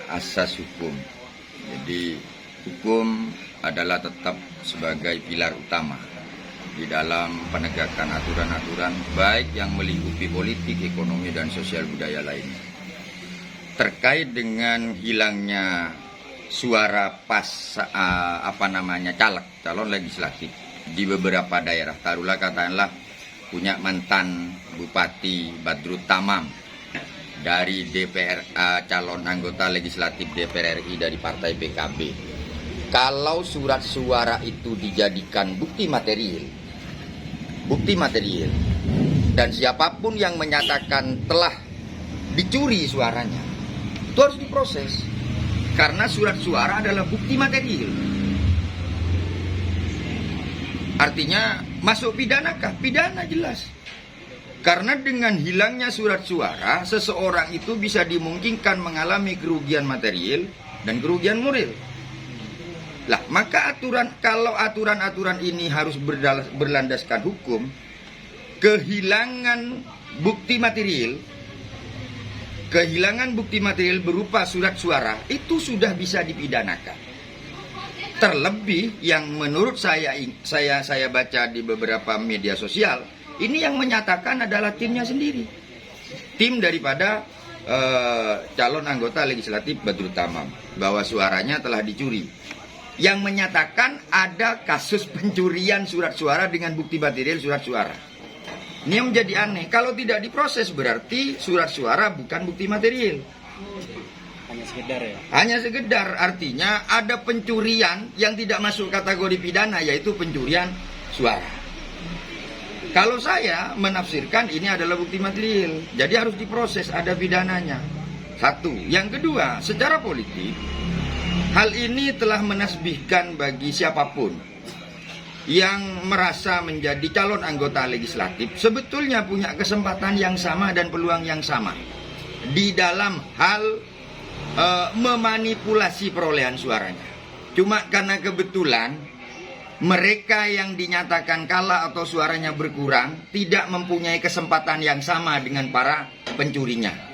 asas hukum. Jadi hukum adalah tetap sebagai pilar utama di dalam penegakan aturan-aturan baik yang melingkupi politik, ekonomi, dan sosial budaya lainnya. Terkait dengan hilangnya suara caleg, calon legislatif di beberapa daerah, taruhlah katakanlah punya mantan Bupati Badrut Tamam dari DPR, calon anggota legislatif DPR RI dari partai PKB. Kalau surat suara itu dijadikan bukti material, dan siapapun yang menyatakan telah dicuri suaranya, itu harus diproses. Karena surat suara adalah bukti material. Artinya masuk pidana kah? Pidana jelas. Karena dengan hilangnya surat suara, seseorang itu bisa dimungkinkan mengalami kerugian material dan kerugian moral. Lah, maka kalau aturan-aturan ini harus berlandaskan hukum, kehilangan bukti material berupa surat suara itu sudah bisa dipidanakan. Terlebih yang menurut saya baca di beberapa media sosial, ini yang menyatakan adalah timnya sendiri. Tim daripada calon anggota legislatif Badrut Tamam bahwa suaranya telah dicuri. Yang menyatakan ada kasus pencurian surat suara dengan bukti material surat suara. Ini yang menjadi aneh. Kalau tidak diproses berarti surat suara bukan bukti material. Hanya sekedar ya? Hanya sekedar, artinya ada pencurian yang tidak masuk kategori pidana, yaitu pencurian suara. Kalau saya menafsirkan ini adalah bukti material, jadi harus diproses, ada pidananya. Satu. Yang kedua, secara politik, hal ini telah menasbihkan bagi siapapun yang merasa menjadi calon anggota legislatif sebetulnya punya kesempatan yang sama dan peluang yang sama di dalam hal memanipulasi perolehan suaranya. Cuma karena kebetulan mereka yang dinyatakan kalah atau suaranya berkurang tidak mempunyai kesempatan yang sama dengan para pencurinya.